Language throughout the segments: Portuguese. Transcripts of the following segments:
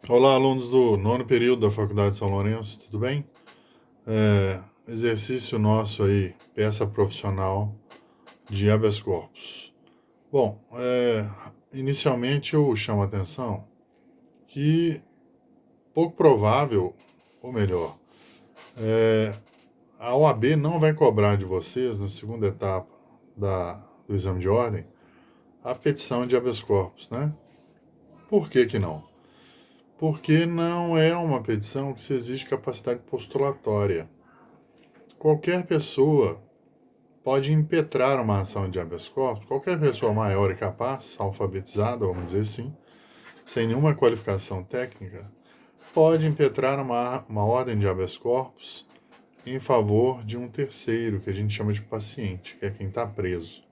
Olá, alunos do nono período da Faculdade de São Lourenço, tudo bem? Exercício nosso aí, peça profissional de habeas corpus. Bom, inicialmente eu chamo a atenção que pouco provável, ou melhor, a OAB não vai cobrar de vocês, na segunda etapa do exame de ordem, a petição de habeas corpus, né? Por que que não? Porque não é uma petição que se exige capacidade postulatória. Qualquer pessoa pode impetrar uma ação de habeas corpus, qualquer pessoa maior e capaz, alfabetizada, vamos dizer assim, sem nenhuma qualificação técnica, pode impetrar uma ordem de habeas corpus em favor de um terceiro, que a gente chama de paciente, que é quem está preso.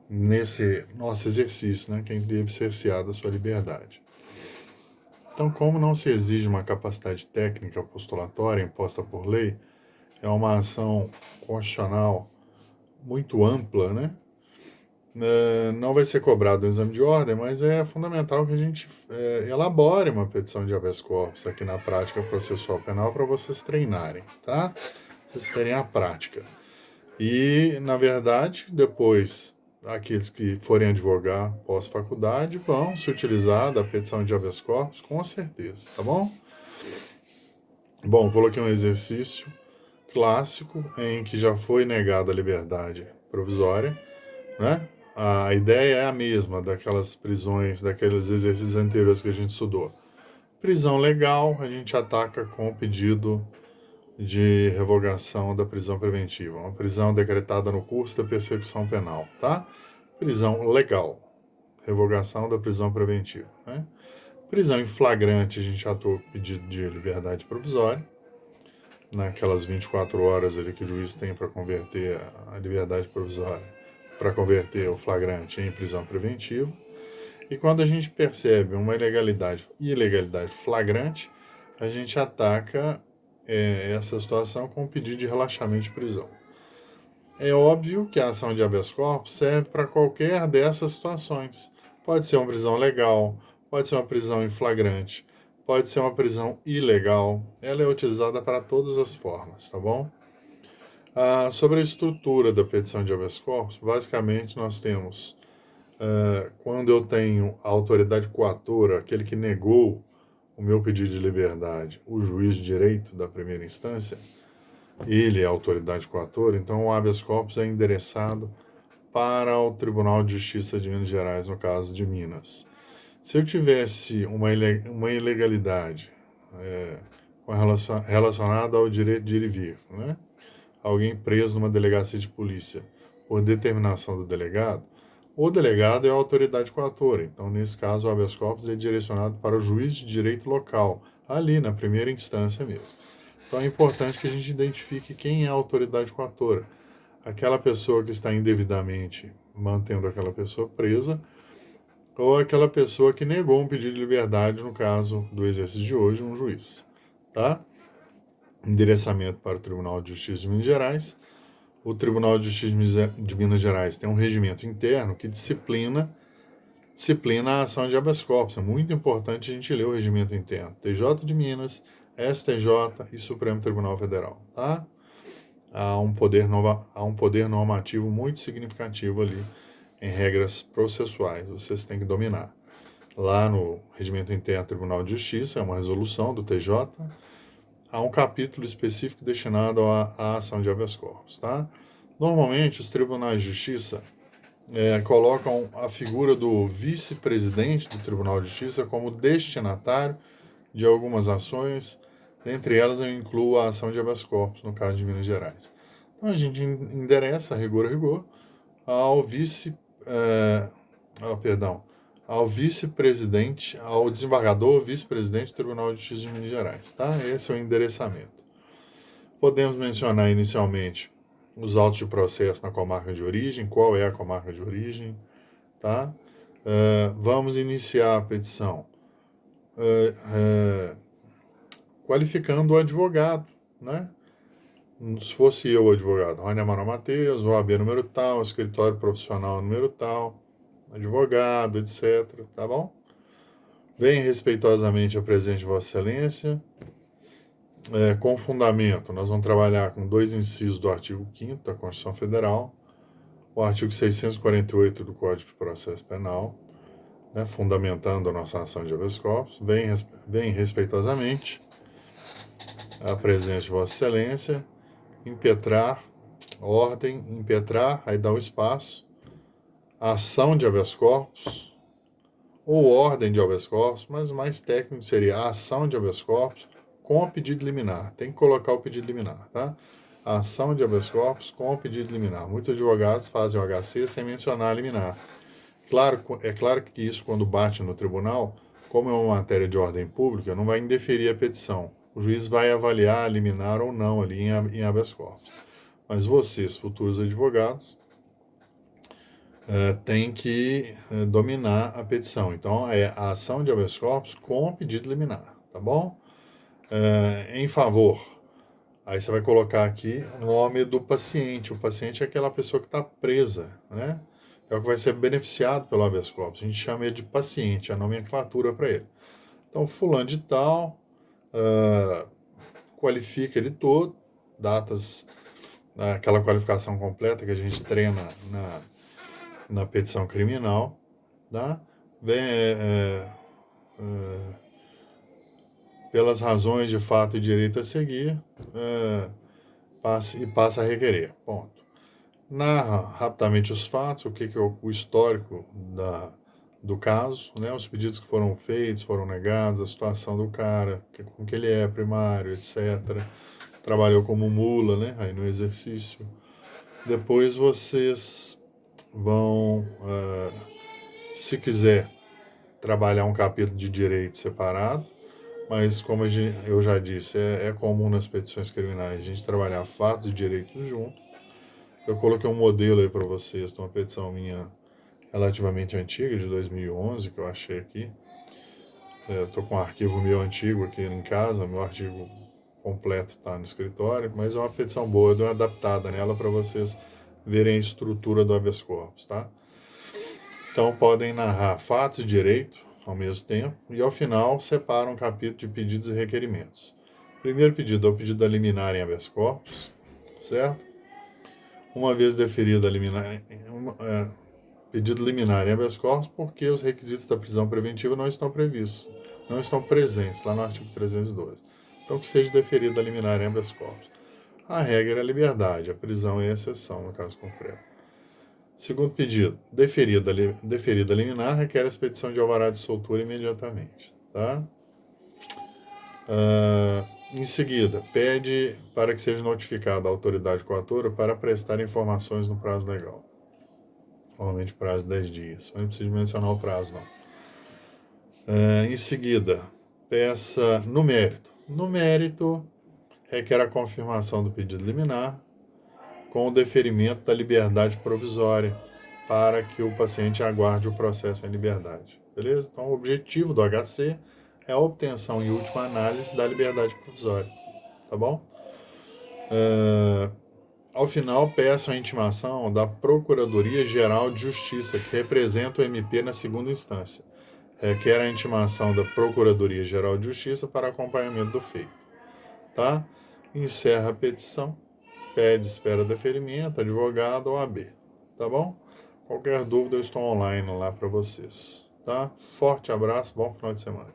Nesse nosso exercício, né, quem deve cercear da sua liberdade. Então, como não se exige uma capacidade técnica postulatória imposta por lei, é uma ação constitucional muito ampla, né? Não vai ser cobrado o exame de ordem, mas é fundamental que a gente elabore uma petição de habeas corpus aqui na prática processual penal para vocês treinarem, tá? Vocês terem a prática. E, na verdade, depois, aqueles que forem advogar pós-faculdade vão se utilizar da petição de habeas corpus, com certeza, tá bom? Bom, coloquei um exercício clássico em que já foi negada a liberdade provisória, né? A ideia é a mesma daquelas prisões, daqueles exercícios anteriores que a gente estudou. Prisão legal, a gente ataca com o pedido de revogação da prisão preventiva, uma prisão decretada no curso da persecução penal, tá? Prisão legal, revogação da prisão preventiva, né? Prisão em flagrante, a gente atua com pedido de liberdade provisória, naquelas 24 horas ali que o juiz tem para converter a liberdade provisória, para converter o flagrante em prisão preventiva. E quando a gente percebe uma ilegalidade flagrante, a gente ataca essa situação com um pedido de relaxamento de prisão. É óbvio que a ação de habeas corpus serve para qualquer dessas situações. Pode ser uma prisão legal, pode ser uma prisão em flagrante, pode ser uma prisão ilegal. Ela é utilizada para todas as formas, tá bom? Sobre a estrutura da petição de habeas corpus, basicamente nós temos, quando eu tenho a autoridade coatora, aquele que negou o meu pedido de liberdade, o juiz de direito da primeira instância, ele é a autoridade coatora, então o habeas corpus é endereçado para o Tribunal de Justiça de Minas Gerais, no caso de Minas. Se eu tivesse uma ilegalidade relacionada ao direito de ir e vir, né? Alguém preso numa delegacia de polícia por determinação do delegado, o delegado é a autoridade coatora. Então, nesse caso, o habeas corpus é direcionado para o juiz de direito local, ali na primeira instância mesmo. Então, é importante que a gente identifique quem é a autoridade coatora. Aquela pessoa que está indevidamente mantendo aquela pessoa presa, ou aquela pessoa que negou um pedido de liberdade, no caso do exercício de hoje, um juiz. Tá? Endereçamento para o Tribunal de Justiça de Minas Gerais. O Tribunal de Justiça de Minas Gerais tem um regimento interno que disciplina a ação de habeas corpus. É muito importante a gente ler o regimento interno. TJ de Minas, STJ e Supremo Tribunal Federal. Tá? Há um poder normativo muito significativo ali em regras processuais. Vocês têm que dominar. Lá no regimento interno do Tribunal de Justiça, é uma resolução do TJ, há um capítulo específico destinado à ação de habeas corpus. Tá? Normalmente, os tribunais de justiça colocam a figura do vice-presidente do Tribunal de Justiça como destinatário de algumas ações, dentre elas eu incluo a ação de habeas corpus, no caso de Minas Gerais. Então a gente endereça, rigor, ao ao vice-presidente, ao desembargador vice-presidente do Tribunal de Justiça de Minas Gerais. Tá? Esse é o endereçamento. Podemos mencionar inicialmente os autos de processo na comarca de origem, qual é a comarca de origem, tá? Vamos iniciar a petição qualificando o advogado, né? Se fosse eu o advogado, Rony Amaral Mateus, OAB número tal, escritório profissional número tal, advogado, etc, tá bom? Venha respeitosamente a presidente de Vossa Excelência, com fundamento. Nós vamos trabalhar com 2 incisos do artigo 5º da Constituição Federal, o artigo 648 do Código de Processo Penal, né, fundamentando a nossa ação de habeas corpus. Venha respeitosamente a presidente de Vossa Excelência, impetrar, aí dá o espaço, ação de habeas corpus, ou ordem de habeas corpus, mas mais técnico seria a ação de habeas corpus com o pedido liminar. Tem que colocar o pedido liminar, tá? A ação de habeas corpus com o pedido liminar. Muitos advogados fazem o HC sem mencionar a liminar. É claro que isso, quando bate no tribunal, como é uma matéria de ordem pública, não vai indeferir a petição. O juiz vai avaliar a liminar ou não ali em habeas corpus. Mas vocês, futuros advogados, têm que dominar a petição. Então, é a ação de habeas corpus com o pedido liminar, tá bom? Em favor. Aí você vai colocar aqui o nome do paciente. O paciente é aquela pessoa que está presa, né? É o que vai ser beneficiado pelo habeas corpus. A gente chama ele de paciente, a nomenclatura para ele. Então, fulano de tal, qualifica ele todo, datas, aquela qualificação completa que a gente treina na petição criminal, tá? Pelas razões de fato e direito a seguir, passa a requerer. Ponto. Narra rapidamente os fatos, o que é o histórico do caso, né? Os pedidos que foram feitos, foram negados, a situação do cara, com que ele é primário, etc. Trabalhou como mula, né? Aí no exercício. Depois vocês vão, se quiser, trabalhar um capítulo de direito separado, mas como eu já disse, é comum nas petições criminais a gente trabalhar fatos e direitos juntos. Eu coloquei um modelo aí para vocês de uma petição minha relativamente antiga, de 2011, que eu achei aqui. Eu tô com um arquivo meu antigo aqui em casa, meu artigo completo está no escritório, mas é uma petição boa, eu dei uma adaptada nela para vocês verem a estrutura do habeas corpus, tá? Então podem narrar fatos e direito ao mesmo tempo e ao final separam um capítulo de pedidos e requerimentos. Primeiro pedido é o pedido da liminar em habeas corpus, certo? Uma vez deferida a liminar, pedido liminar em habeas corpus, porque os requisitos da prisão preventiva não estão previstos, não estão presentes lá no artigo 312. Então, que seja deferida a liminar em habeas corpus. A regra é a liberdade, a prisão é a exceção no caso concreto. Segundo pedido, deferida a liminar, requer a expedição de alvará de soltura imediatamente, tá? Em seguida, pede para que seja notificada a autoridade coatora para prestar informações no prazo legal. Normalmente prazo de 10 dias. Mas não precisa mencionar o prazo, não. Em seguida, peça no mérito. No mérito, requer a confirmação do pedido liminar com o deferimento da liberdade provisória para que o paciente aguarde o processo em liberdade. Beleza? Então, o objetivo do HC é a obtenção, em última análise, da liberdade provisória. Tá bom? Ao final, peço a intimação da Procuradoria-Geral de Justiça, que representa o MP na segunda instância. Requer a intimação da Procuradoria-Geral de Justiça para acompanhamento do feito. Tá? Encerra a petição, pede espera deferimento, advogado ou AB. Tá bom? Qualquer dúvida, eu estou online lá para vocês. Tá? Forte abraço, bom final de semana.